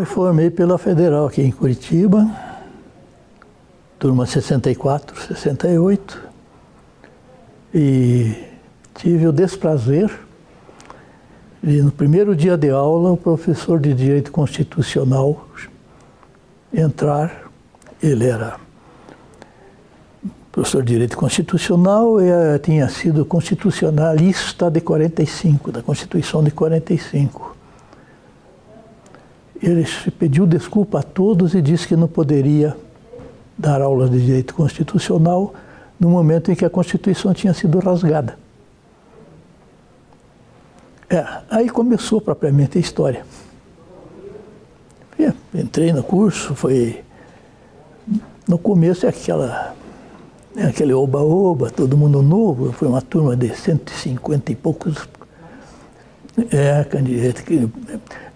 me formei pela Federal aqui em Curitiba, turma 64, 68, e tive o desprazer de, no primeiro dia de aula, o professor de Direito Constitucional entrar. Ele era professor de Direito Constitucional e tinha sido constitucionalista de 45, da Constituição de 45. Ele pediu desculpa a todos e disse que não poderia dar aulas de Direito Constitucional no momento em que a Constituição tinha sido rasgada. Aí começou propriamente a história. Entrei no curso, foi... No começo é aquele oba-oba, todo mundo novo, foi uma turma de 150 e poucos...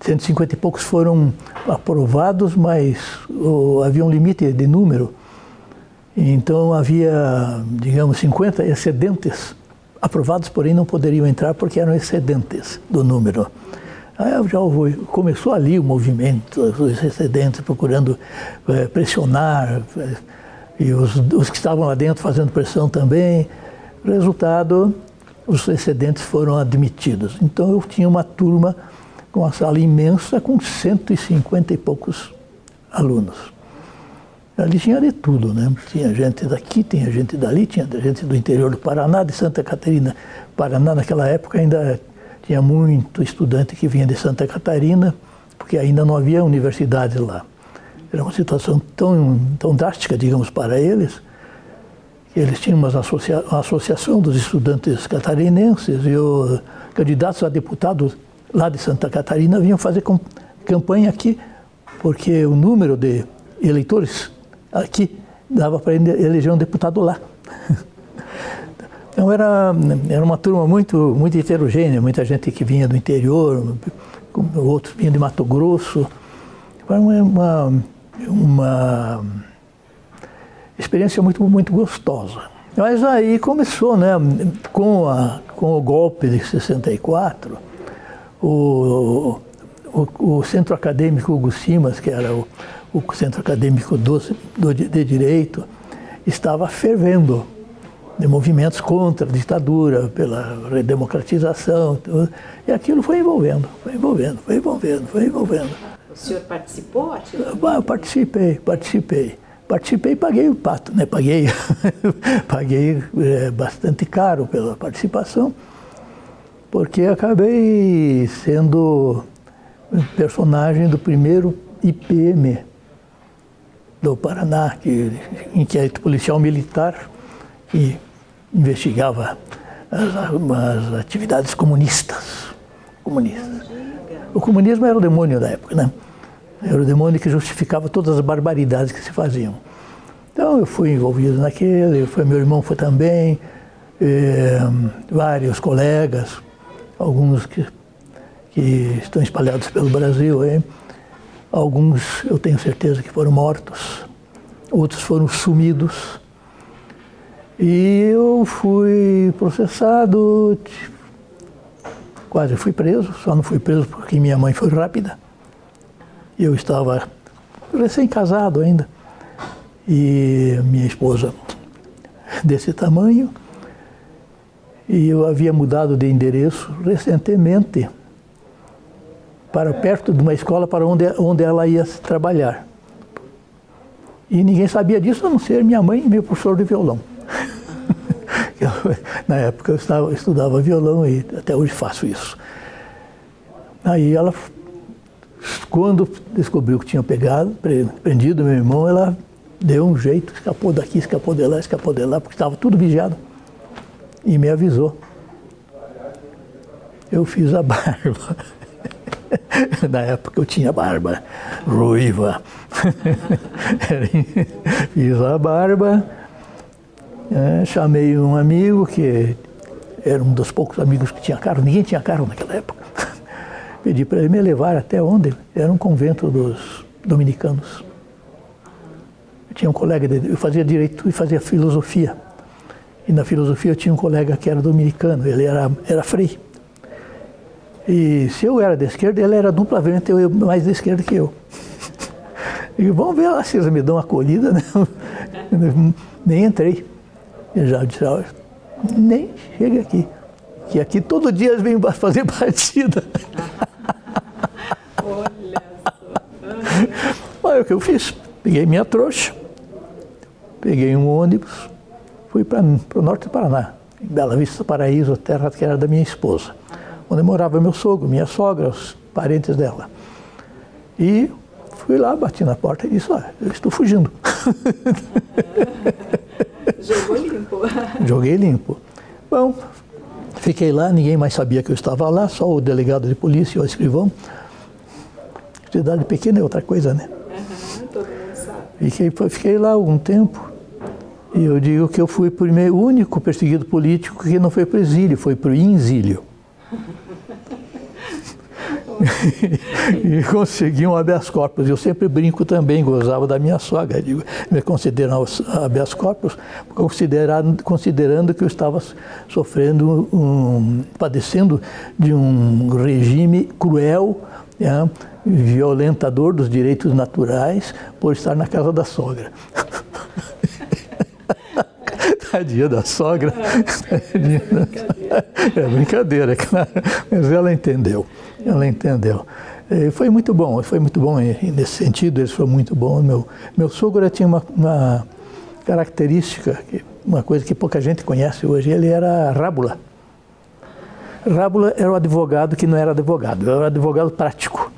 150 e poucos foram aprovados, mas havia um limite de número. Então havia, digamos, 50 excedentes aprovados, porém não poderiam entrar porque eram excedentes do número. Aí começou ali o movimento, os excedentes procurando pressionar, e os que estavam lá dentro fazendo pressão também. Resultado, os excedentes foram admitidos. Então eu tinha uma turma com uma sala imensa com 150 e poucos alunos. Ali tinha de tudo, né? Tinha gente daqui, tinha gente dali, tinha gente do interior do Paraná, de Santa Catarina. Paraná naquela época ainda tinha muito estudante que vinha de Santa Catarina, porque ainda não havia universidade lá. Era uma situação tão drástica, digamos, para eles, que eles tinham uma associação dos estudantes catarinenses e os candidatos a deputados lá de Santa Catarina vinham fazer campanha aqui, porque o número de eleitores aqui dava para eleger um deputado lá. Então era uma turma muito heterogênea, muita gente que vinha do interior, outros vinham de Mato Grosso. Foi uma experiência muito gostosa. Mas aí começou, né, com o golpe de 64, o Centro Acadêmico Hugo Simas, que era o Centro Acadêmico de Direito, estava fervendo de movimentos contra a ditadura, pela redemocratização, tudo, e aquilo foi envolvendo. O senhor participou ativamente? Eu participei e paguei o pato, né? Paguei bastante caro pela participação, porque acabei sendo personagem do primeiro IPM do Paraná, inquérito policial militar, que investigava as atividades comunistas. O comunismo era o demônio da época, né? Era o demônio que justificava todas as barbaridades que se faziam. Então eu fui envolvido naquele, meu irmão foi também, vários colegas, alguns que estão espalhados pelo Brasil, hein? Alguns eu tenho certeza que foram mortos, outros foram sumidos. E eu fui processado, quase fui preso, só não fui preso porque minha mãe foi rápida. Eu estava recém-casado ainda, e minha esposa desse tamanho, e eu havia mudado de endereço recentemente para perto de uma escola para onde ela ia trabalhar. E ninguém sabia disso, a não ser minha mãe e meu professor de violão. Na época eu estudava violão e até hoje faço isso. Aí ela, quando descobriu que tinha prendido meu irmão, ela deu um jeito, escapou daqui, escapou de lá, porque estava tudo vigiado. E me avisou. Eu fiz a barba. Na época eu tinha barba ruiva. Fiz a barba, chamei um amigo que era um dos poucos amigos que tinha carro, ninguém tinha carro naquela época. Pedi para ele me levar até onde? Era um convento dos dominicanos. Eu tinha um colega, eu fazia direito e fazia filosofia. E na filosofia eu tinha um colega que era dominicano, ele era frei. E se eu era da esquerda, ele era duplamente mais da esquerda que eu. E vamos ver lá se eles me dão uma acolhida, né? Nem entrei. Eu já disse, nem chega aqui. Que aqui todo dia eles vêm fazer partida. Olha só. Olha o que eu fiz. Peguei minha trouxa, peguei um ônibus, fui para o norte do Paraná, em Bela Vista, Paraíso, a terra que era da minha esposa, onde morava meu sogro, minha sogra, os parentes dela. E fui lá, bati na porta e disse, olha, eu estou fugindo. Jogou limpo. Joguei limpo. Bom, fiquei lá, ninguém mais sabia que eu estava lá, só o delegado de polícia e o escrivão. Cidade pequena é outra coisa, né? Todo mundo sabe. Fiquei lá algum tempo e eu digo que eu fui o único perseguido político que não foi para o exílio, foi para o exílio. E consegui um habeas corpus. Eu sempre brinco também, gozava da minha sogra. Digo, me consideram habeas corpus, considerando que eu estava sofrendo, padecendo de um regime cruel, né, violentador dos direitos naturais, por estar na casa da sogra. Tadinha da sogra. É brincadeira, claro. Mas ela entendeu. Ela entendeu. Foi muito bom nesse sentido, eles foram muito bons. Meu sogro tinha uma característica, uma coisa que pouca gente conhece hoje, ele era rábula. Rábula era o advogado que não era advogado, era o advogado prático.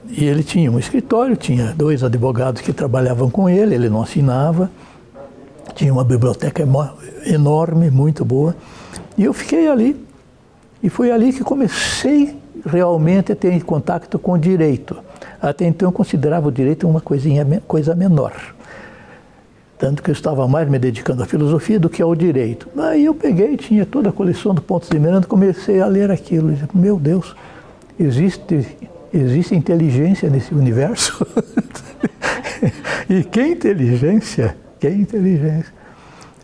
E ele tinha um escritório, tinha 2 advogados que trabalhavam com ele não assinava. Tinha uma biblioteca enorme, muito boa. E eu fiquei ali. E foi ali que comecei realmente a ter contato com o direito. Até então eu considerava o direito uma coisa menor. Tanto que eu estava mais me dedicando à filosofia do que ao direito. Aí eu peguei, tinha toda a coleção do Pontos de Miranda, comecei a ler aquilo. E disse, meu Deus, existe inteligência nesse universo? E que inteligência? Que inteligência.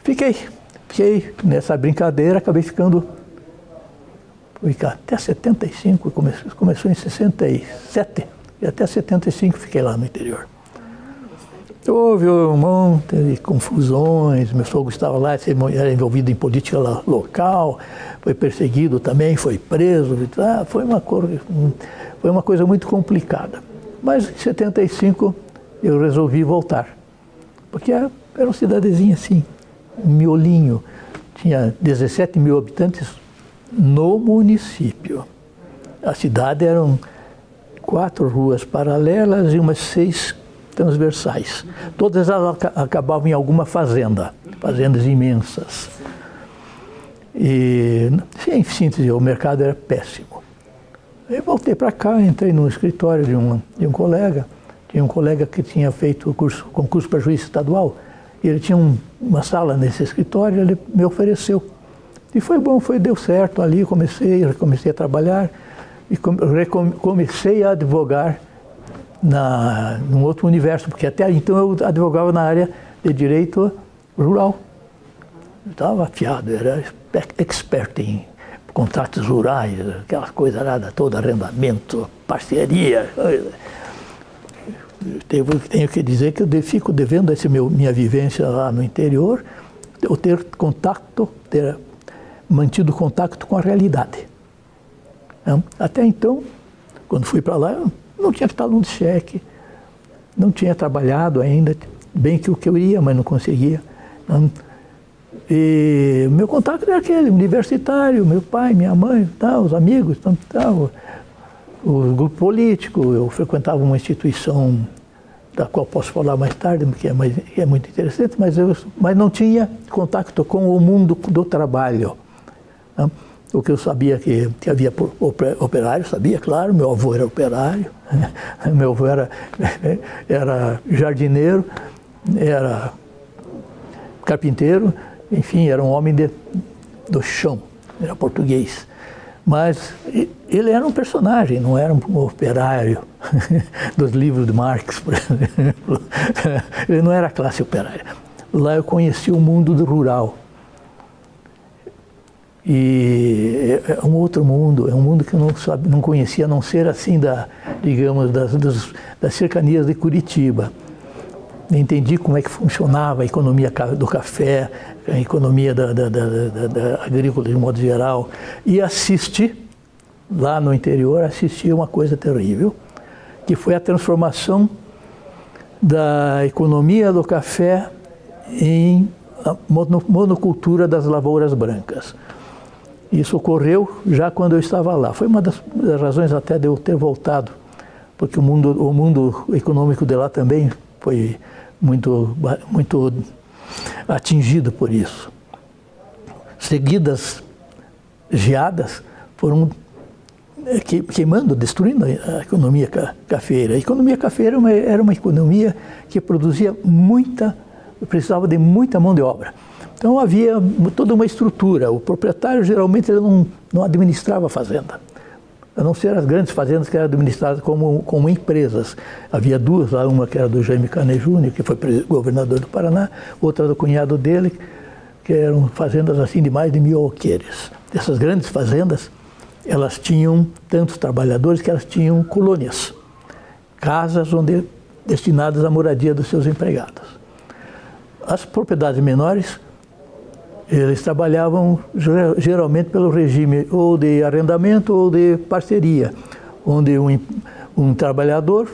Fiquei nessa brincadeira, acabei ficando até 75, começou em 67, e até 75 fiquei lá no interior. Houve um monte de confusões, meu sogro estava lá, era envolvido em política local, foi perseguido também, foi preso, foi uma coisa muito complicada. Mas em 75 eu resolvi voltar, porque era uma cidadezinha assim, um miolinho, tinha 17 mil habitantes no município. A cidade eram 4 ruas paralelas e umas 6 transversais. Todas elas acabavam em alguma fazenda, fazendas imensas. E, em síntese, o mercado era péssimo. Eu voltei para cá, entrei no escritório de um colega. Tinha um colega que tinha feito concurso para juiz estadual, e ele tinha uma sala nesse escritório, ele me ofereceu. E foi bom, deu certo ali, comecei a trabalhar e comecei a advogar num outro universo, porque até então eu advogava na área de direito rural. Eu estava afiado, era expert em contratos rurais, aquela coisa nada toda, arrendamento, parceria. Tenho que dizer que eu fico devendo essa minha vivência lá no interior, eu ter mantido contato com a realidade. Até então, quando fui para lá, eu não tinha talão de cheque, não tinha trabalhado ainda, bem que o que eu ia, mas não conseguia. E meu contato era aquele, universitário, meu pai, minha mãe, os amigos, o grupo político. Eu frequentava uma instituição da qual posso falar mais tarde, porque é muito interessante, mas não tinha contato com o mundo do trabalho. O que eu sabia que havia operário, sabia, claro, meu avô era operário, meu avô era jardineiro, era carpinteiro, enfim, era um homem do chão, era português. Mas ele era um personagem, não era um operário dos livros de Marx, por exemplo. Ele não era classe operária. Lá eu conheci o mundo do rural. E é um outro mundo, é um mundo que eu não conhecia, a não ser assim, digamos, das cercanias de Curitiba. Entendi como é que funcionava a economia do café, a economia da agrícola de modo geral. E assisti, lá no interior, assisti uma coisa terrível, que foi a transformação da economia do café em monocultura das lavouras brancas. Isso ocorreu já quando eu estava lá. Foi uma das razões até de eu ter voltado, porque o mundo econômico de lá também foi muito atingido por isso. Seguidas geadas foram queimando, destruindo a economia cafeira. A economia cafeira era uma economia que produzia precisava de muita mão de obra. Então havia toda uma estrutura. O proprietário geralmente ele não administrava a fazenda, a não ser as grandes fazendas que eram administradas como empresas. Havia duas lá, uma que era do Jaime Canet Júnior, que foi governador do Paraná, outra do cunhado dele, que eram fazendas assim de mais de 1000 alqueires. Essas grandes fazendas, elas tinham tantos trabalhadores que elas tinham colônias, casas destinadas à moradia dos seus empregados. As propriedades menores, eles trabalhavam geralmente pelo regime ou de arrendamento ou de parceria, onde um trabalhador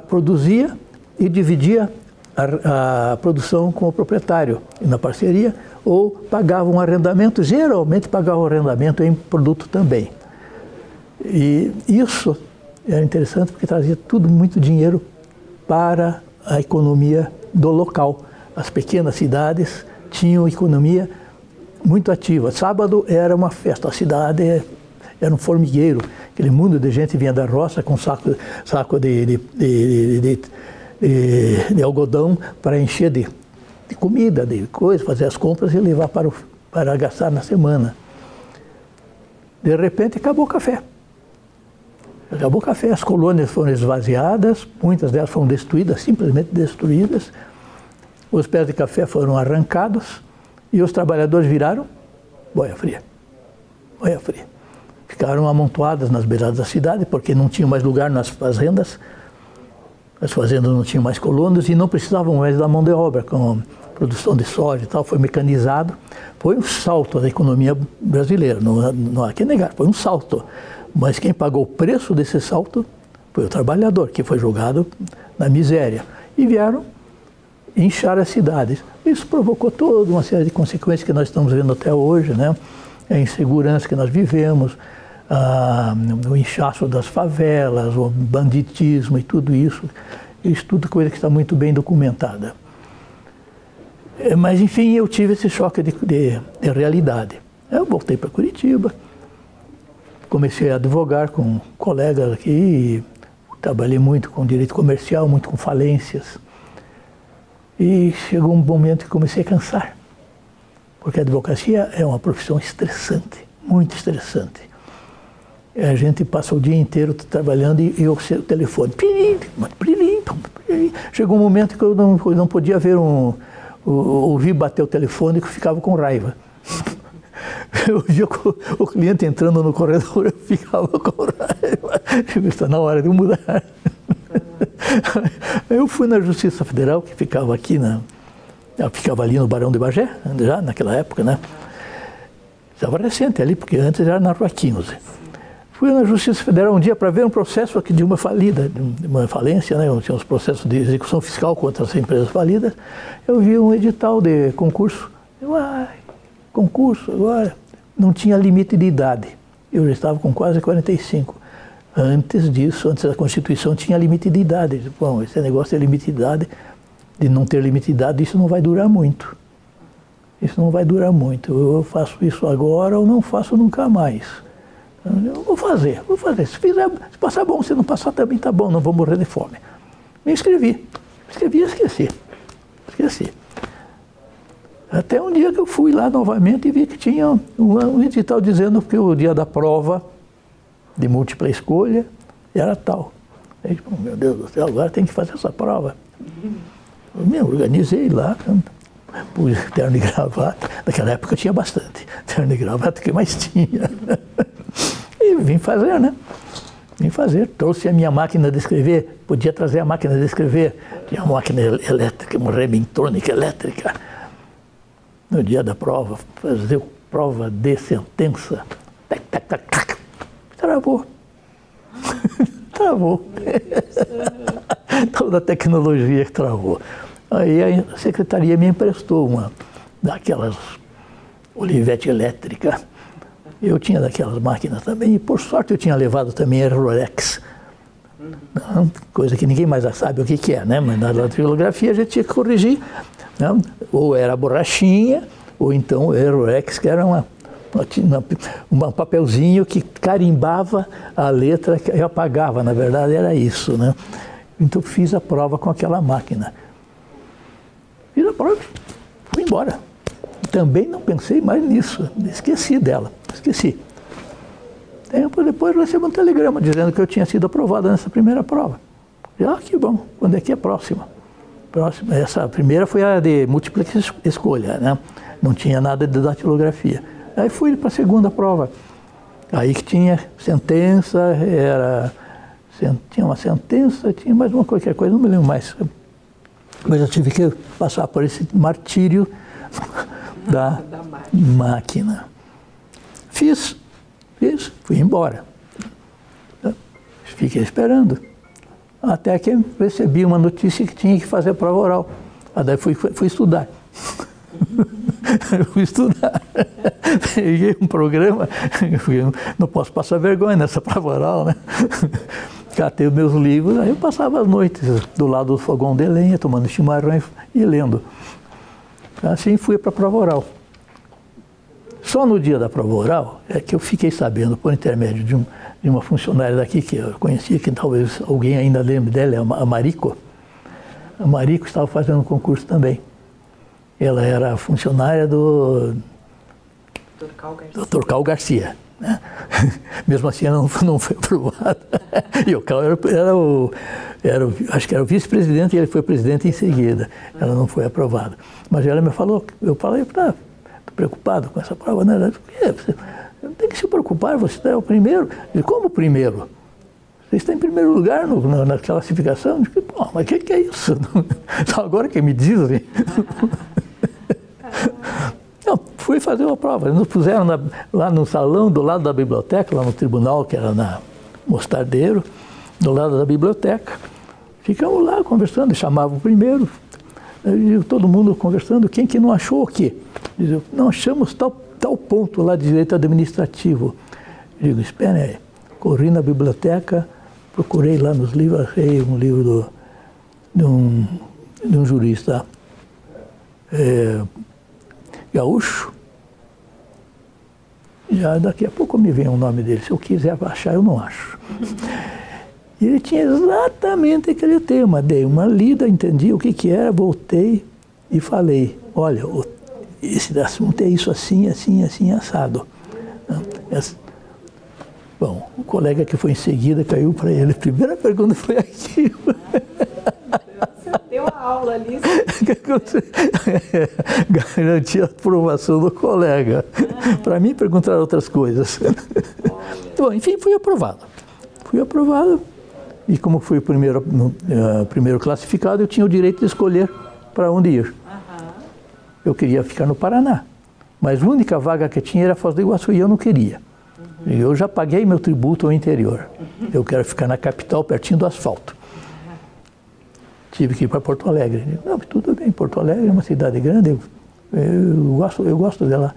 produzia e dividia a produção com o proprietário na parceria, ou pagava um arrendamento, geralmente pagava o arrendamento em produto também. E isso era interessante porque trazia tudo muito dinheiro para a economia do local. As pequenas cidades tinham economia muito ativa. Sábado era uma festa, a cidade era um formigueiro, aquele mundo de gente vinha da roça com saco de algodão para encher de comida, de coisas, fazer as compras e levar para gastar na semana. De repente acabou o café. Acabou o café, as colônias foram esvaziadas, muitas delas foram destruídas, simplesmente destruídas. Os pés de café foram arrancados e os trabalhadores viraram boia fria. Boia fria. Ficaram amontoadas nas beiradas da cidade porque não tinham mais lugar nas fazendas. As fazendas não tinham mais colonos e não precisavam mais da mão de obra, com produção de soja e tal, foi mecanizado. Foi um salto da economia brasileira, não há que negar, foi um salto. Mas quem pagou o preço desse salto foi o trabalhador, que foi jogado na miséria. E vieram inchar as cidades. Isso provocou toda uma série de consequências que nós estamos vendo até hoje, né? A insegurança que nós vivemos, o inchaço das favelas, o banditismo e tudo isso. Isso tudo coisa que está muito bem documentada. Mas, enfim, eu tive esse choque de realidade. Eu voltei para Curitiba, comecei a advogar com colegas aqui, trabalhei muito com direito comercial, muito com falências. E chegou um momento que comecei a cansar, porque a advocacia é uma profissão estressante, muito estressante. A gente passa o dia inteiro trabalhando e o telefone, chegou um momento que eu não podia ver ouvir bater o telefone, que eu ficava com raiva. Eu via o cliente entrando no corredor, eu ficava com raiva. Está na hora de mudar. Eu fui na Justiça Federal, que ficava aqui, ficava ali no Barão de Bagé, já naquela época, né? Estava recente ali, porque antes era na Rua 15. Fui na Justiça Federal um dia para ver um processo aqui de uma falida, de uma falência, né? Tinha uns processos de execução fiscal contra as empresas falidas. Eu vi um edital de concurso. Concurso agora. Não tinha limite de idade. Eu já estava com quase 45. Antes disso, antes da Constituição, tinha limite de idade. Bom, esse negócio de limite de idade, de não ter limite de idade, isso não vai durar muito. Isso não vai durar muito. Eu faço isso agora ou não faço nunca mais. Eu vou fazer. Se passar bom, se não passar também tá bom, não vou morrer de fome. Me inscrevi e esqueci. Até um dia que eu fui lá novamente e vi que tinha um edital dizendo que o dia da prova de múltipla escolha era tal. Aí, meu Deus do céu, agora tem que fazer essa prova. Eu me organizei lá, pus terno e gravata. Naquela época eu tinha bastante terno e gravata, que mais tinha. E vim fazer, né? Vim fazer. Trouxe a minha máquina de escrever, podia trazer a máquina de escrever. Tinha uma máquina elétrica, uma remingtônica elétrica. No dia da prova, fazer prova de sentença. Tac, tac, tac, tac. Travou. Travou. Toda a tecnologia que travou. Aí a secretaria me emprestou uma daquelas Olivetti elétrica. Eu tinha daquelas máquinas também, e por sorte eu tinha levado também a Rolex. Coisa que ninguém mais sabe o que é, né? Mas na datilografia a gente tinha que corrigir. Né? Ou era borrachinha, ou então era Rolex, que era um papelzinho que carimbava a letra e apagava, na verdade era isso, né? Então fiz a prova com aquela máquina. Fiz a prova, fui embora. Também não pensei mais nisso, esqueci dela, esqueci. Tempo depois recebi um telegrama dizendo que eu tinha sido aprovado nessa primeira prova. Ah, que bom, quando é que é a próxima? Essa primeira foi a de múltipla escolha, né? Não tinha nada de datilografia. Aí fui para a segunda prova. Aí que tinha sentença, tinha uma sentença, tinha mais uma qualquer coisa, não me lembro mais. Mas eu tive que passar por esse martírio da máquina. Fiz, fui embora. Fiquei esperando. Até que recebi uma notícia que tinha que fazer prova oral. Aí daí fui estudar. Fui estudar. Peguei um programa, não posso passar vergonha nessa prova oral, né? Catei os meus livros, aí eu passava as noites do lado do fogão de lenha, tomando chimarrão e lendo. Assim fui para a prova oral. Só no dia da prova oral é que eu fiquei sabendo, por intermédio de uma funcionária daqui que eu conhecia, que talvez alguém ainda lembre dela, a Marico. A Marico estava fazendo um concurso também. Ela era funcionária do Dr. Cal Garcia. Né? Mesmo assim, ela não foi aprovada. E o Cal acho que era o vice-presidente e ele foi presidente em seguida. Ela não foi aprovada. Mas ela me falou, eu falei, estou preocupado com essa prova. Né? Ela disse, você não tem que se preocupar, você é o primeiro. E como primeiro? Você está em primeiro lugar na classificação? Eu disse, pô, mas o que é isso? Só agora que me dizem. Não, fui fazer uma prova. Nos puseram lá no salão, do lado da biblioteca, lá no tribunal, que era na Mostardeiro, do lado da biblioteca. Ficamos lá conversando, chamavam o primeiro, e todo mundo conversando, quem que não achou o quê? Dizia, não achamos tal ponto lá de direito administrativo. Eu digo, espera aí, corri na biblioteca, procurei lá nos livros, achei um livro de um jurista gaúcho. Já daqui a pouco me vem o nome dele. Se eu quiser achar, eu não acho. E ele tinha exatamente aquele tema. Dei uma lida, entendi o que era, voltei e falei, olha, esse assunto é isso assim, assim, assim, assado. Bom, o colega que foi em seguida caiu para ele. A primeira pergunta foi aquilo. Você deu a aula ali. Garantir a aprovação do colega. Para mim, perguntaram outras coisas. Bom, enfim, fui aprovado. Fui aprovado. E como fui o primeiro classificado, eu tinha o direito de escolher para onde ir. Eu queria ficar no Paraná. Mas a única vaga que tinha era Foz do Iguaçu e eu não queria. Eu já paguei meu tributo ao interior. Eu quero ficar na capital, pertinho do asfalto. Tive que ir para Porto Alegre. Não, tudo bem, Porto Alegre é uma cidade grande, eu gosto dela.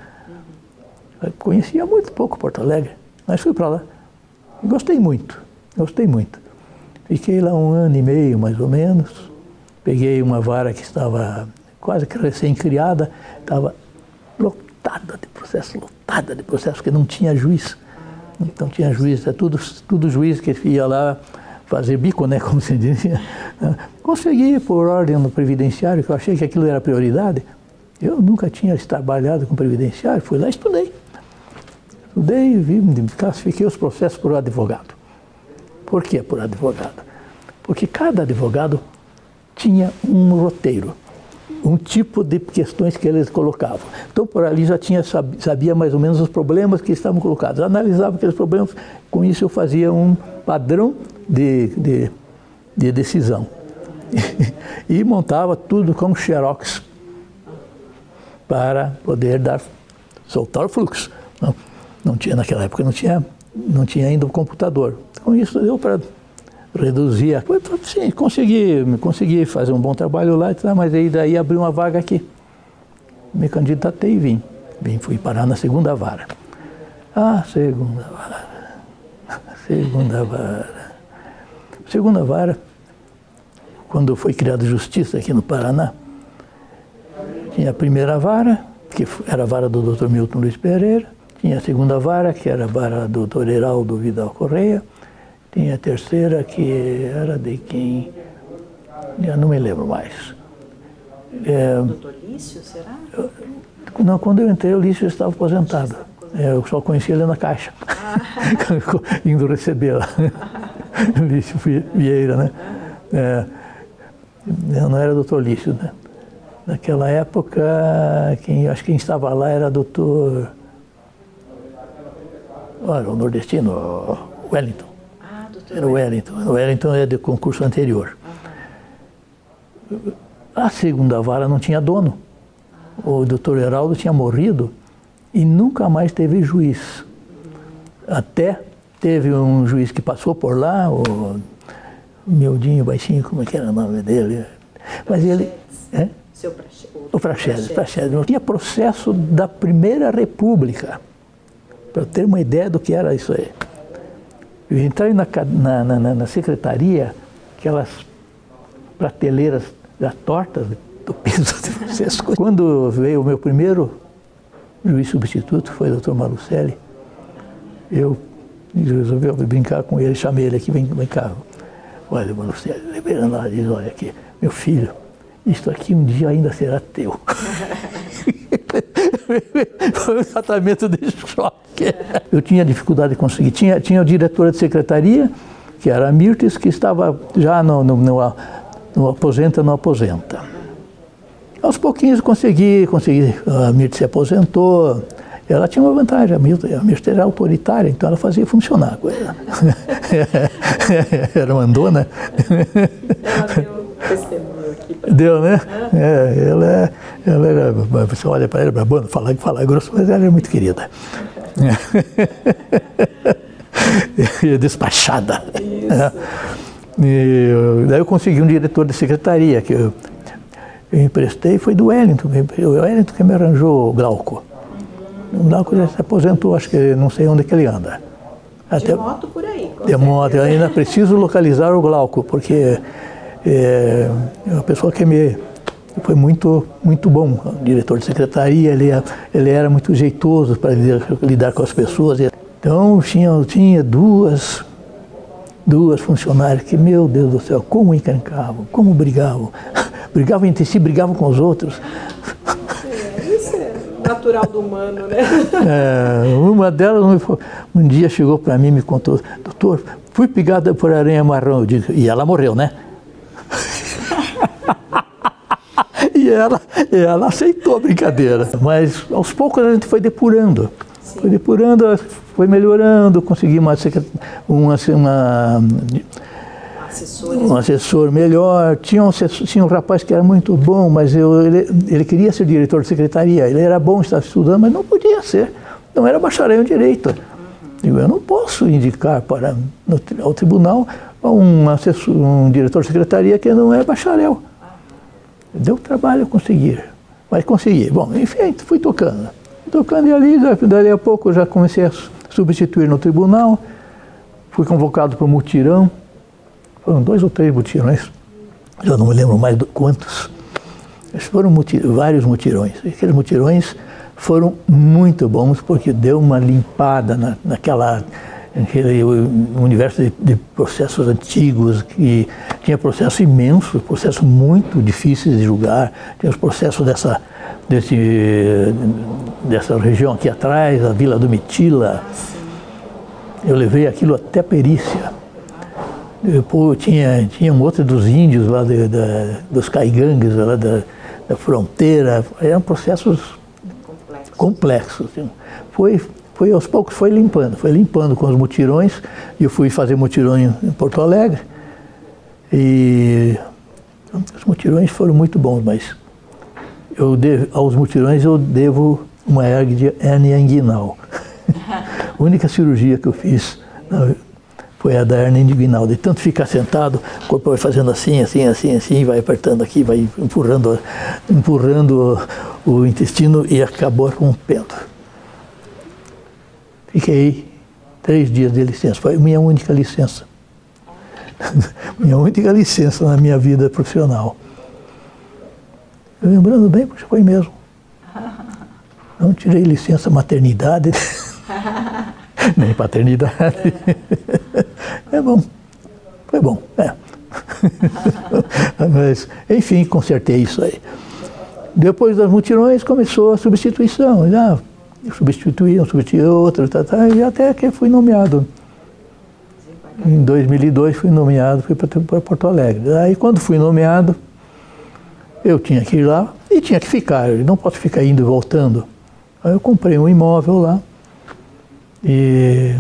Eu conhecia muito pouco Porto Alegre, mas fui para lá. E gostei muito. Fiquei lá 1 ano e meio, mais ou menos. Peguei uma vara que estava quase que recém-criada, estava lotada de processo, porque não tinha juiz. Então tinha juiz, tudo juiz que ia lá fazer bico, né, como se dizia. Consegui, por ordem no previdenciário, que eu achei que aquilo era prioridade. Eu nunca tinha trabalhado com previdenciário, fui lá e estudei. Classifiquei os processos por advogado. Por que por advogado? Porque cada advogado tinha um roteiro. um tipo de questões que eles colocavam. Então, por ali já sabia mais ou menos os problemas que estavam colocados. Analisava aqueles problemas, com isso eu fazia um padrão de decisão. E montava tudo com xerox para poder soltar o fluxo. Não tinha, naquela época não tinha ainda o computador. Com isso deu para reduzir a coisa. Sim, consegui fazer um bom trabalho lá, mas daí abriu uma vaga aqui. Me candidatei e vim. Fui parar na segunda vara. Segunda vara. Segunda vara, quando foi criada justiça aqui no Paraná, tinha a primeira vara, que era a vara do Dr. Milton Luiz Pereira, tinha a segunda vara, que era a vara do Dr. Heraldo Vidal Correia, tinha a terceira, que era de quem? Eu não me lembro mais. Doutor Lício, será? Não, quando eu entrei, o Lício estava aposentado. Eu só conhecia ele na Caixa, indo receber lá. Lício Vieira, né? Não era doutor Lício, né? Naquela época, acho que quem estava lá era doutor... Olha, o nordestino, Wellington. Doutor era o Wellington. O Wellington é de concurso anterior. A segunda vara não tinha dono. O doutor Heraldo tinha morrido e nunca mais teve juiz. Até teve um juiz que passou por lá, o miudinho, baixinho, como é que era o nome dele? Mas ele... O Praxedes. Não tinha processo da Primeira República, para ter uma ideia do que era isso aí. Eu entrei na secretaria, aquelas prateleiras tortas do piso de processo. Quando veio o meu primeiro juiz substituto, foi o doutor Malucelli, eu resolvi brincar com ele, chamei ele aqui, vem cá. Olha, Malucelli, lembrando lá, diz, olha aqui, meu filho, isto aqui um dia ainda será teu. Foi um tratamento de choque. Eu tinha dificuldade de conseguir. Tinha a diretora de secretaria, que era a Mirtes, que estava já no aposenta, não aposenta. Aos pouquinhos consegui. A Mirtes se aposentou. Ela tinha uma vantagem, a Mirtes era autoritária, então ela fazia funcionar a coisa. Era mandona. Ela deu testemunho aqui. Deu, né? Ela era, você olha para ela, bom, falar grosso, mas ela era muito querida. Despachada. Daí eu consegui um diretor de secretaria, que eu emprestei, foi do Wellington. O Wellington que me arranjou o Glauco. O Glauco já se aposentou, acho que não sei onde que ele anda. De moto por aí. De moto, eu ainda preciso localizar o Glauco, porque é uma pessoa que foi muito bom, diretor de secretaria, ele era muito jeitoso para lidar com as pessoas. Então tinha duas funcionárias que, meu Deus do céu, como encrencavam, como brigavam. Brigavam entre si, brigavam com os outros. Isso é natural do humano, né? Uma delas um dia chegou para mim e me contou, doutor, fui pegada por aranha marrom. Eu digo, e ela morreu, né? E ela aceitou a brincadeira. Mas aos poucos a gente foi depurando. Sim. Foi depurando, foi melhorando, consegui um assessor melhor. Tinha um rapaz que era muito bom, mas ele queria ser diretor de secretaria. Ele era bom, estava estudando, mas não podia ser. Não era bacharel em direito. Digo, eu não posso indicar ao tribunal um diretor de secretaria que não é bacharel. Deu trabalho conseguir, mas consegui. Bom, enfim, fui tocando. E ali, dali a pouco, eu já comecei a substituir no tribunal. Fui convocado para o mutirão. Foram 2 ou 3 mutirões. Eu não me lembro mais quantos. Foram vários mutirões. Aqueles mutirões foram muito bons, porque deu uma limpada naquele universo de processos antigos, que tinha processos imensos, processos muito difíceis de julgar, tinha os processos dessa região aqui atrás, a Vila do Mitila. Eu levei aquilo até a perícia. Depois tinha um outro dos índios lá, dos caigangues, lá da fronteira, eram processos complexos. Foi aos poucos foi limpando com os mutirões. Eu fui fazer mutirão em Porto Alegre e os mutirões foram muito bons, mas aos mutirões eu devo uma hérnia inguinal. A única cirurgia que eu fiz foi a da hérnia inguinal. De tanto ficar sentado, o corpo vai fazendo assim, vai apertando aqui, vai empurrando o intestino e acabou rompendo. Fiquei 3 dias de licença, foi minha única licença. Minha única licença na minha vida profissional. Lembrando bem, porque foi mesmo. Não tirei licença maternidade, nem paternidade. É bom, foi bom. Mas, enfim, consertei isso aí. Depois das mutirões começou a substituição. Eu substituía outro, e até que fui nomeado. Em 2002 fui nomeado, fui para Porto Alegre. Aí quando fui nomeado, eu tinha que ir lá e tinha que ficar. Eu não posso ficar indo e voltando. Aí eu comprei um imóvel lá e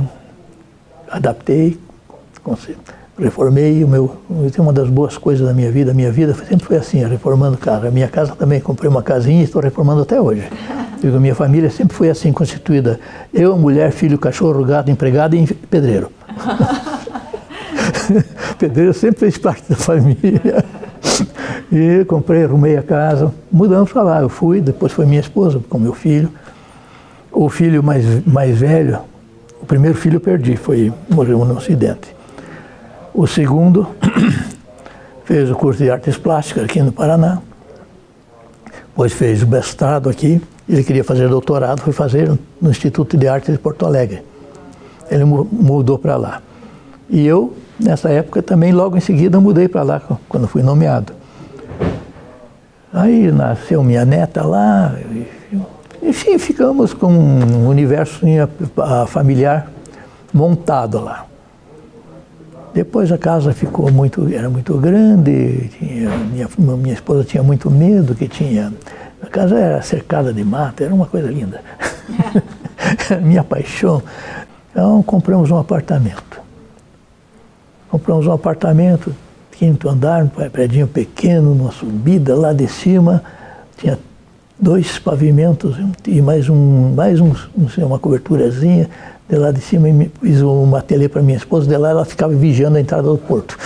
adaptei, reformei uma das boas coisas da minha vida sempre foi assim, reformando casa. A minha casa também, comprei uma casinha e estou reformando até hoje. A minha família sempre foi assim constituída. Eu, mulher, filho, cachorro, gato, empregado e pedreiro. Pedreiro sempre fez parte da família. E comprei, arrumei a casa, mudamos para lá. Eu fui, depois foi minha esposa com meu filho. O filho mais velho, o primeiro filho eu perdi, morreu num acidente. O segundo fez o curso de artes plásticas aqui no Paraná. Depois fez o mestrado aqui. Ele queria fazer doutorado, foi fazer no Instituto de Artes de Porto Alegre. Ele mudou para lá. E eu, nessa época, também logo em seguida mudei para lá, quando fui nomeado. Aí nasceu minha neta lá, enfim, ficamos com um universo familiar montado lá. Depois a casa era muito grande, minha esposa tinha muito medo a casa era cercada de mata, era uma coisa linda. Minha paixão. Então compramos um apartamento. Compramos um apartamento, 5º andar, um predinho pequeno, numa subida lá de cima, tinha 2 pavimentos e mais uma coberturazinha. De lá de cima eu fiz uma tele para minha esposa, de lá ela ficava vigiando a entrada do porto.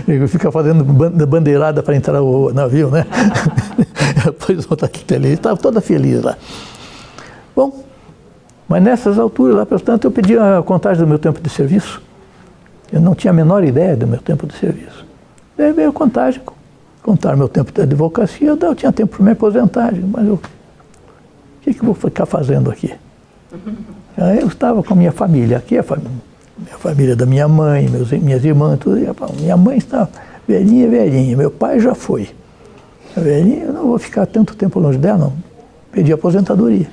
Eu ficava fazendo bandeirada para entrar o navio, né? Depois outra tele, estava toda feliz lá. Bom, mas nessas alturas lá, portanto, eu pedi a contagem do meu tempo de serviço. Eu não tinha a menor ideia do meu tempo de serviço. Daí veio a contagem, contar meu tempo de advocacia, eu tinha tempo para me aposentar, mas o que eu vou ficar fazendo aqui? Aí eu estava com a minha família, aqui a família da minha mãe, minhas irmãs, tudo. Minha mãe está velhinha, meu pai já foi. Velhinha, eu não vou ficar tanto tempo longe dela, não. Pedi aposentadoria.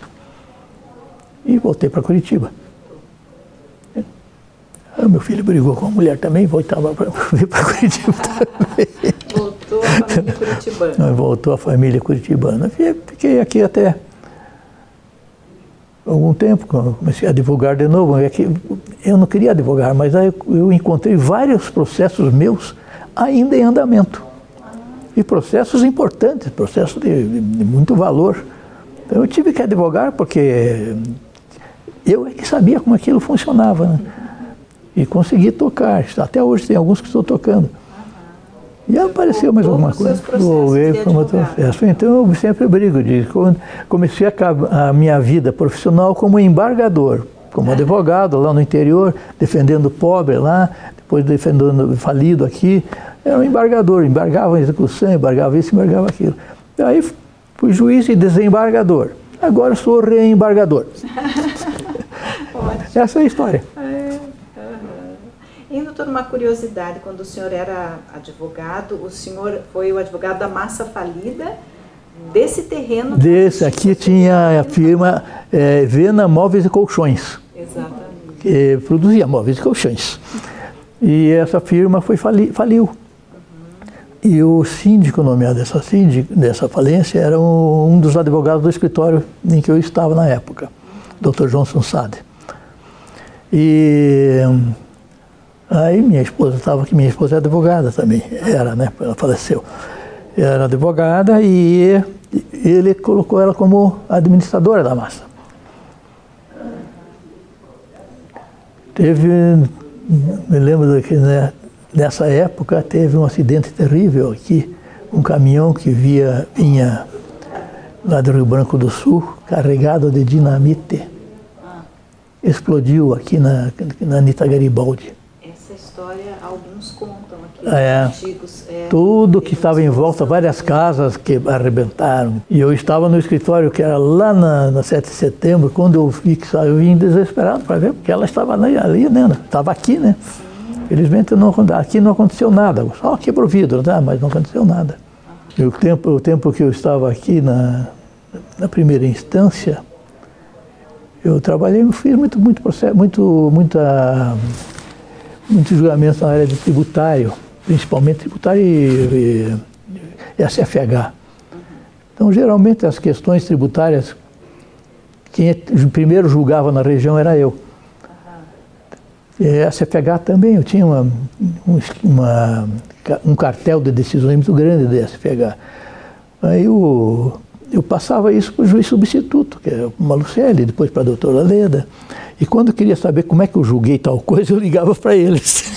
E voltei para Curitiba. Aí meu filho brigou com a mulher também, voltava para Curitiba também. Voltou a família curitibana. Voltou a família curitibana. Fiquei aqui até algum tempo, comecei a advogar de novo. Eu não queria advogar, mas aí eu encontrei vários processos meus ainda em andamento. E processos importantes, processos de muito valor. Então eu tive que advogar porque eu é que sabia como aquilo funcionava, né? E consegui tocar. Até hoje tem alguns que estou tocando. E apareceu mais alguma coisa. Então eu sempre brigo. Comecei a minha vida profissional como embargador, como advogado lá no interior, defendendo o pobre lá, depois defendendo o falido aqui. Era um embargador, embargava a execução, embargava isso, embargava aquilo. Aí fui juiz e desembargador. Agora sou reembargador. Essa é a história. E, doutor, uma curiosidade, quando o senhor era advogado, o senhor foi o advogado da massa falida desse terreno? Aqui tinha a firma Vena Móveis e Colchões. Exatamente. Que produzia móveis e colchões. E essa firma faliu. E o síndico nomeado dessa falência era um dos advogados do escritório em que eu estava na época, Dr. Johnson Sade. E aí minha esposa estava aqui, minha esposa é advogada também, era, né? Ela faleceu. Era advogada e ele colocou ela como administradora da massa. Me lembro que, né, nessa época teve um acidente terrível aqui, um caminhão que vinha lá do Rio Branco do Sul, carregado de dinamite, explodiu aqui na Anita Garibaldi. Essa história alguns contam aqui, antigos. Tudo que estava em volta, várias casas que arrebentaram. E eu estava no escritório que era lá na 7 de setembro, quando eu vi que saiu, eu vim desesperado para ver, porque ela estava ali, né? Estava aqui, né? Felizmente aqui não aconteceu nada, só quebrou o vidro, né? Mas não aconteceu nada. E o tempo que eu estava aqui na primeira instância, eu trabalhei, fiz muito processo, muitos julgamentos na área de tributário, principalmente tributário e SFH. Então, geralmente, as questões tributárias, quem primeiro julgava na região era eu. SFH também, eu tinha um cartel de decisões muito grande da SFH. Aí eu passava isso para o juiz substituto, que é o Malucelli, depois para a doutora Leda. E quando eu queria saber como é que eu julguei tal coisa, eu ligava para eles.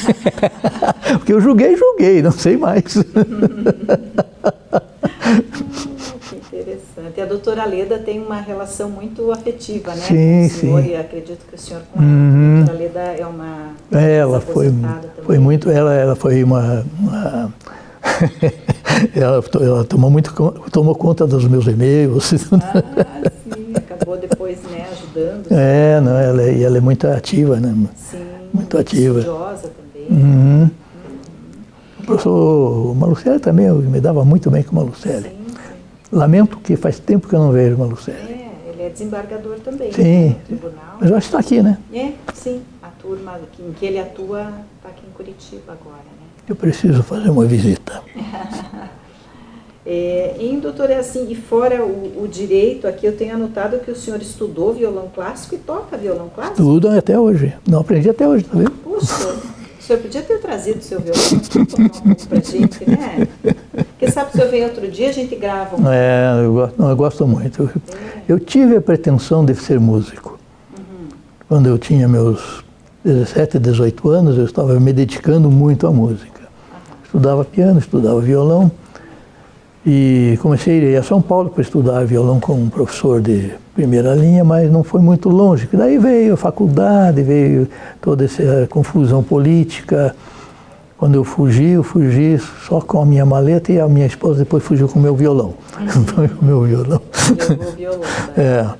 Porque eu julguei, não sei mais. Que interessante. A doutora Leda tem uma relação muito afetiva, né? Sim, com o senhor, sim. E acredito que o senhor com a doutora Leda é uma... Ela foi muito... Ela foi uma ela tomou conta dos meus e-mails. Sim, acabou depois, né, ajudando. Não, ela é muito ativa, né? Sim, muito ativa. estudiosa também. O professor Malucelli também, eu me dava muito bem com o Malucelli. Sim. Lamento que faz tempo que eu não vejo o Malucelli. Ele é desembargador também. Sim, no tribunal. mas já está aqui, né? Sim, a turma em que ele atua está aqui em Curitiba agora, né? Eu preciso fazer uma visita. Doutor, assim, e fora o direito, aqui eu tenho anotado que o senhor estudou violão clássico e toca violão clássico? Tudo até hoje. Não aprendi até hoje, tá vendo? Puxa, o senhor podia ter trazido o seu violão para tocar um pouco pra gente, né? Quem sabe se o senhor vem outro dia, a gente grava eu gosto muito. Eu tive a pretensão de ser músico. Quando eu tinha meus 17, 18 anos, eu estava me dedicando muito à música. Estudava piano, estudava violão. E comecei a ir a São Paulo para estudar violão com um professor de primeira linha, mas não foi muito longe. Daí veio a faculdade, veio toda essa confusão política. Quando eu fugi só com a minha maleta e a minha esposa depois fugiu com o meu violão. O meu violão. Levou o violão, né?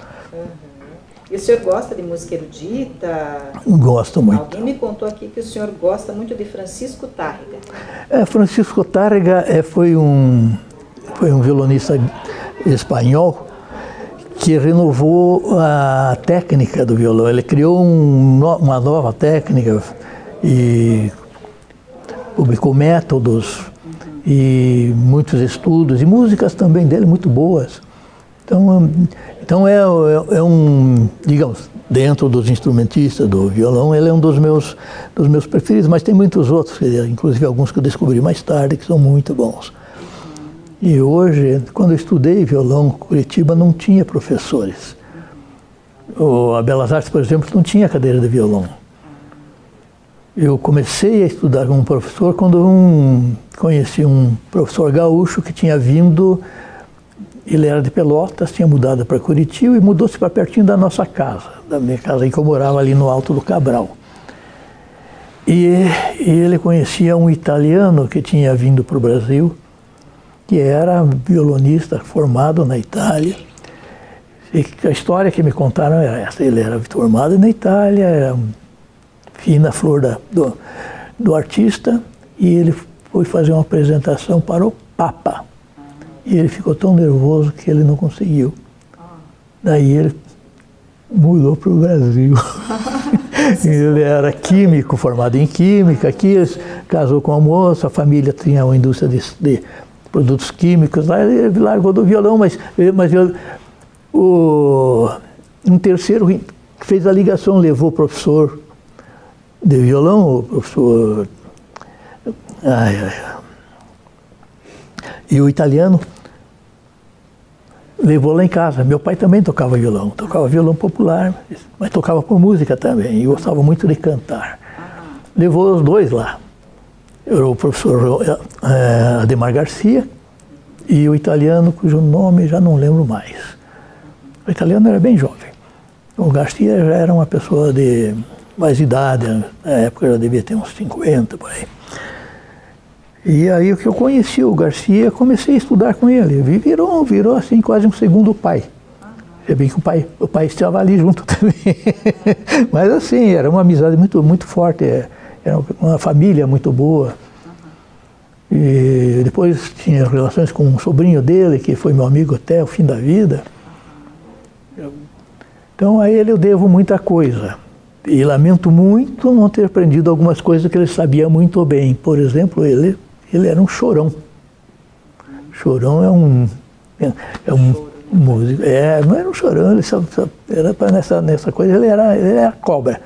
E o senhor gosta de música erudita? Gosto muito. Alguém me contou aqui que o senhor gosta muito de Francisco Tárrega. Francisco Tárrega foi um violonista espanhol que renovou a técnica do violão. Ele criou uma nova técnica e publicou métodos e muitos estudos e músicas também dele muito boas. Então é um, digamos, dentro dos instrumentistas do violão, ele é um dos meus preferidos, mas tem muitos outros, inclusive alguns que eu descobri mais tarde, que são muito bons. E hoje, quando eu estudei violão em Curitiba, não tinha professores. A Belas Artes, por exemplo, não tinha cadeira de violão. Eu comecei a estudar com um professor quando conheci um professor gaúcho que tinha vindo, ele era de Pelotas, tinha mudado para Curitiba e mudou-se para pertinho da nossa casa, da minha casa, em que eu morava ali no Alto do Cabral. E ele conhecia um italiano que tinha vindo para o Brasil, que era violonista formado na Itália. E a história que me contaram era essa: ele era formado na Itália, era fina flor do artista, e ele foi fazer uma apresentação para o Papa. E ele ficou tão nervoso que ele não conseguiu. Daí ele mudou para o Brasil. Ele era químico, formado em química. Aqui casou com uma moça, a família tinha uma indústria de produtos químicos, lá ele largou do violão, mas um terceiro que fez a ligação, levou o professor de violão, o professor... E o italiano levou lá em casa. Meu pai também tocava violão popular, mas tocava por música também, e gostava muito de cantar. Levou os dois lá. Era o professor Ademar Garcia e o italiano, cujo nome já não lembro mais. O italiano era bem jovem. O Garcia já era uma pessoa de mais idade, na época já devia ter uns 50 por aí. E aí o que eu conheci o Garcia, comecei a estudar com ele. Virou assim quase um segundo pai. Se bem que o pai estava ali junto também. Mas assim, era uma amizade muito, muito forte, era uma família muito boa. E depois tinha relações com um sobrinho dele, que foi meu amigo até o fim da vida. Então a ele eu devo muita coisa. E lamento muito não ter aprendido algumas coisas que ele sabia muito bem. Por exemplo, ele era um chorão. Chorão é um músico. Não era um chorão, ele era nessa coisa, ele era cobra.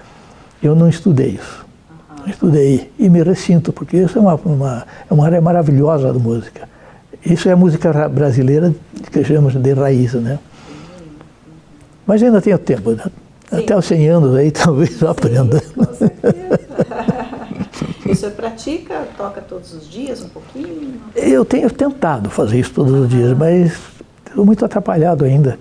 Eu não estudei isso. Não estudei e me ressinto, porque isso é uma área maravilhosa da música. Isso é a música brasileira que chamamos de raiz, né? Mas ainda tenho tempo, né? Até os 100 anos aí talvez eu aprenda. Com certeza. E o senhor pratica, toca todos os dias um pouquinho? Eu tenho tentado fazer isso todos os dias, mas estou muito atrapalhado ainda.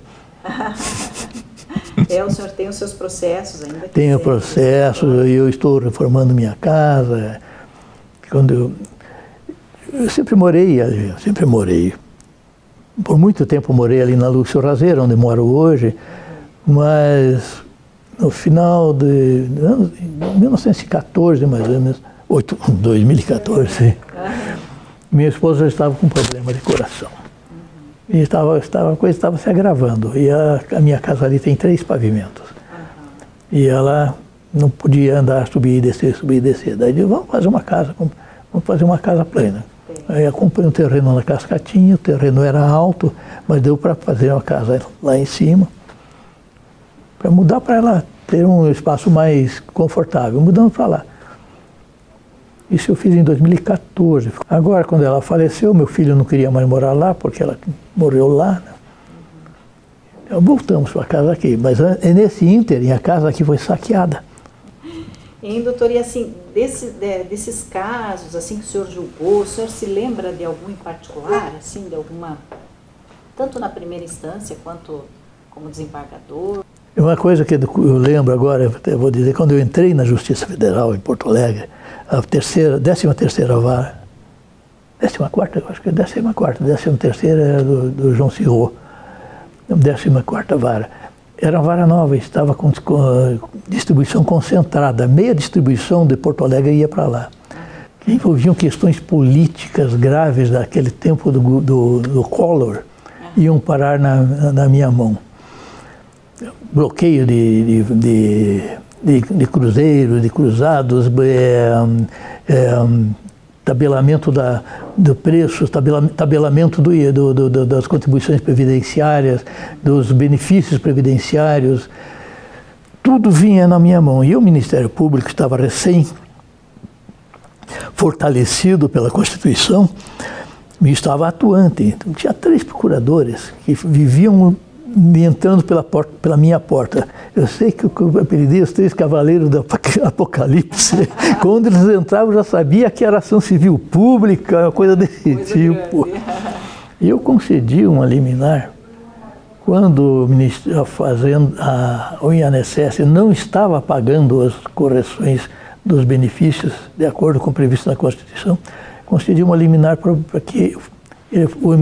O senhor tem os seus processos ainda? Tenho processos, eu estou reformando minha casa. Eu sempre morei ali, Por muito tempo morei ali na Lúcio Razeiro, onde moro hoje, mas no final de 1914, mais ou menos, 2014, minha esposa já estava com problema de coração. E a coisa estava se agravando. E a minha casa ali tem 3 pavimentos. E ela não podia andar, subir e descer. Daí eu disse, vamos fazer uma casa plena. Aí eu comprei um terreno na Cascatinha, o terreno era alto, mas deu para fazer uma casa lá em cima, para mudar para ela ter um espaço mais confortável, mudando para lá. Isso eu fiz em 2014. Agora, quando ela faleceu, meu filho não queria mais morar lá, porque ela morreu lá. Então, voltamos para a casa aqui, mas nesse ínterim, a casa aqui foi saqueada. E, doutor, e assim, desses casos assim, que o senhor julgou, o senhor se lembra de algum em particular, assim, de alguma, tanto na primeira instância quanto como desembargador? Uma coisa que eu lembro agora, eu vou dizer, quando eu entrei na Justiça Federal em Porto Alegre, a 13ª vara, 14ª, acho que é 14ª, 13ª era do João Cirro, 14ª vara. Era uma vara nova, estava com distribuição concentrada, meia distribuição de Porto Alegre ia para lá. Que envolviam questões políticas graves daquele tempo do Collor, iam parar na minha mão. Bloqueio de cruzeiros, de cruzados, tabelamento do preço, tabelamento das contribuições previdenciárias, dos benefícios previdenciários, tudo vinha na minha mão. E o Ministério Público estava recém fortalecido pela Constituição e estava atuante. Então, tinha 3 procuradores que viviam entrando pela minha porta. Eu sei que eu apelidei os 3 cavaleiros do Apocalipse. Quando eles entravam, eu já sabia que era ação civil pública, uma coisa desse tipo. E eu concedi uma liminar quando o INSS não estava pagando as correções dos benefícios de acordo com o previsto na Constituição. Concedi uma liminar para que o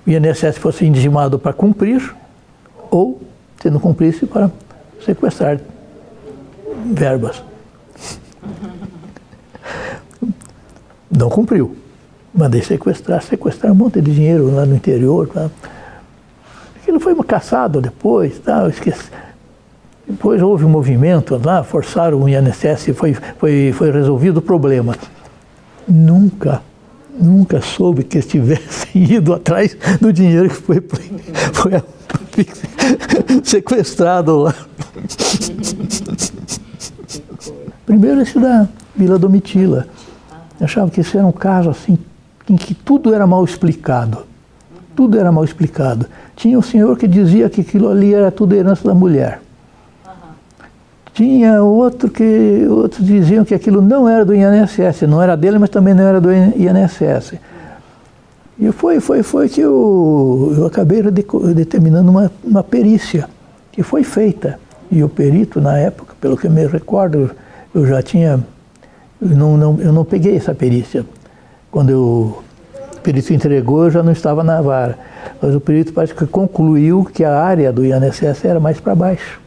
INSS fosse intimado para cumprir, ou, se não cumprisse, para sequestrar verbas. Não cumpriu. Mandei sequestrar um monte de dinheiro lá no interior. Tá? Aquilo foi caçado depois, tá? Eu esqueci. Depois houve um movimento lá, forçaram o INSS, foi resolvido o problema. nunca soube que eles tivessem ido atrás do dinheiro que foi sequestrado lá. Primeiro esse da Vila Domitila. Eu achava que esse era um caso assim, em que tudo era mal explicado. Tudo era mal explicado. Tinha um senhor que dizia que aquilo ali era tudo herança da mulher. Tinha outros diziam que aquilo não era do INSS, não era dele, mas também não era do INSS. E foi que eu acabei determinando uma perícia, que foi feita. E o perito, na época, pelo que eu me recordo, eu já tinha... Eu não peguei essa perícia. Quando o perito entregou, eu já não estava na vara. Mas o perito parece que concluiu que a área do INSS era mais para baixo.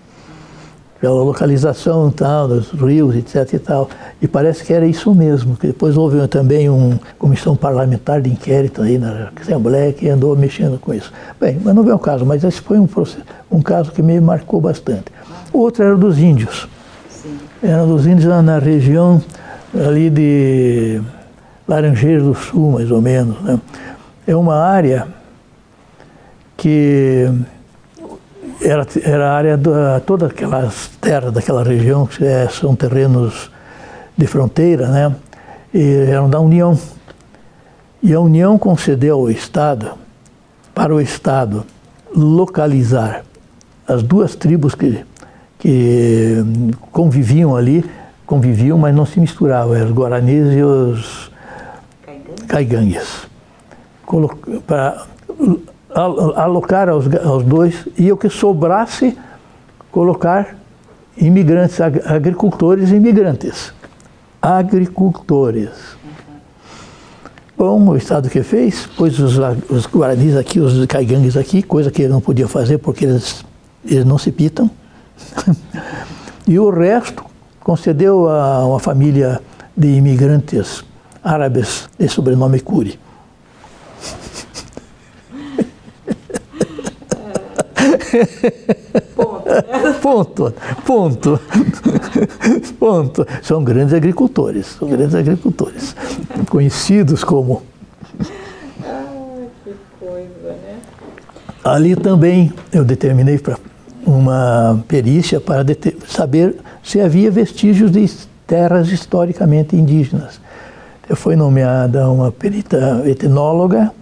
Pela localização tal, dos rios, etc. e tal. E parece que era isso mesmo. Que depois houve também uma comissão parlamentar de inquérito aí na Assembleia que andou mexendo com isso. Bem, mas não vem ao caso, mas esse foi um caso que me marcou bastante. O outro era dos índios. Sim. Era dos índios na região ali de Laranjeiras do Sul, mais ou menos, né? É uma área que era a área de todas aquelas terras daquela região, que são terrenos de fronteira, né? E eram da União. E a União concedeu ao Estado, para o Estado localizar as duas tribos que conviviam ali, mas não se misturavam, eram os Guaranis e os Caigangues. Para alocar aos dois, e o que sobrasse, colocar imigrantes, agricultores e imigrantes. Agricultores. Bom, o Estado que fez, pôs os Guaranis aqui, os Caigangues aqui, coisa que ele não podia fazer porque eles não se pitam. E o resto concedeu a uma família de imigrantes árabes de sobrenome Curi. Ponto. São grandes agricultores, conhecidos como... que coisa, né? Ali também eu determinei para uma perícia para saber se havia vestígios de terras historicamente indígenas. Foi nomeada uma perita etnóloga.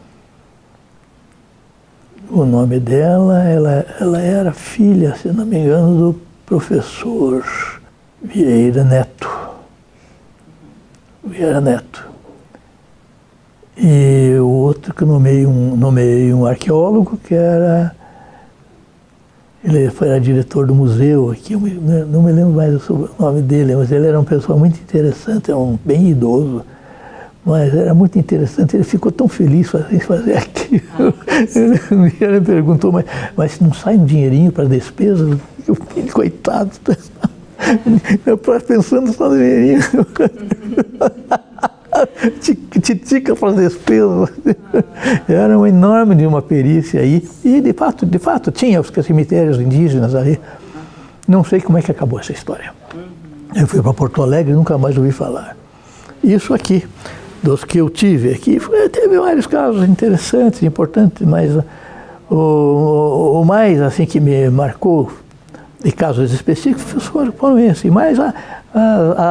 O nome dela, ela era filha, se não me engano, do professor Vieira Neto. E o outro que nomeei um arqueólogo, que era... Ele era diretor do museu aqui, eu não me lembro mais o nome dele, mas ele era uma pessoa muito interessante, bem idoso. Mas era muito interessante, ele ficou tão feliz em fazer aquilo. Ele me perguntou, mas não sai um dinheirinho para despesas? Eu fiquei, coitado, pensando só no dinheirinho. Titica para as despesas. Era uma enorme de uma perícia aí. E de fato tinha os cemitérios indígenas ali. Não sei como é que acabou essa história. Eu fui para Porto Alegre e nunca mais ouvi falar. Isso aqui, dos que eu tive aqui, teve vários casos interessantes, importantes, mas o mais assim que me marcou de casos específicos foram esses. Mas a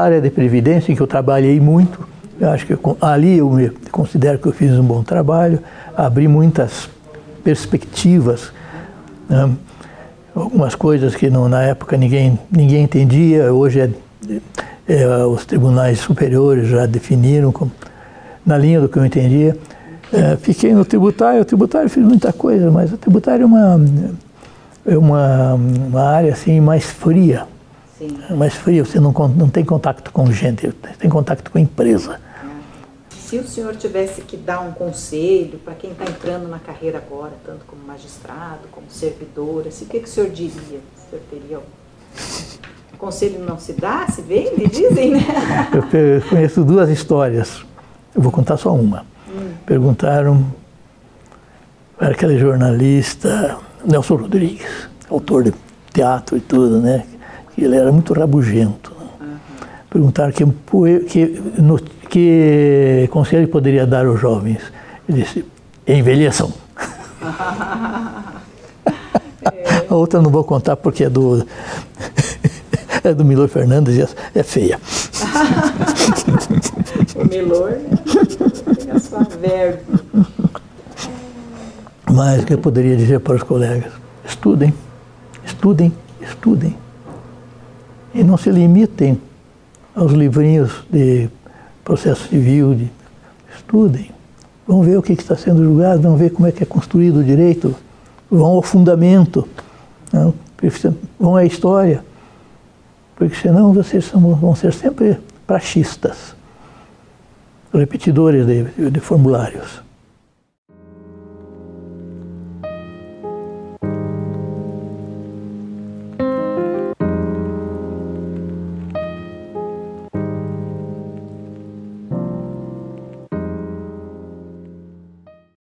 área de previdência, em que eu trabalhei muito, eu acho que ali eu me considero que eu fiz um bom trabalho, abri muitas perspectivas, né? Algumas coisas que na época ninguém entendia, hoje os tribunais superiores já definiram na linha do que eu entendia. Fiquei no tributário, fiz muita coisa, mas o tributário é uma área assim mais fria. Sim. Mais fria, você não tem contato com gente, você tem contato com a empresa. Se o senhor tivesse que dar um conselho para quem está entrando na carreira agora, tanto como magistrado, como servidor, assim, o que o senhor diria? O senhor teria conselho não se dá, se vende, dizem, né? Eu conheço duas histórias, eu vou contar só uma. Perguntaram para aquele jornalista, Nelson Rodrigues, autor de teatro e tudo, né? Ele era muito rabugento. Perguntaram Que conselho poderia dar aos jovens? Ele disse, envelheçam. A outra não vou contar porque é do Milor Fernandes e é feia. O Milor, né? Tem a sua verve. Mas o que eu poderia dizer para os colegas? Estudem, estudem, estudem. E não se limitem aos livrinhos de processo civil. Estudem. Vão ver o que está sendo julgado, vão ver como é que é construído o direito, vão ao fundamento, não? Vão à história. Porque senão vocês vão ser sempre praxistas, repetidores de formulários.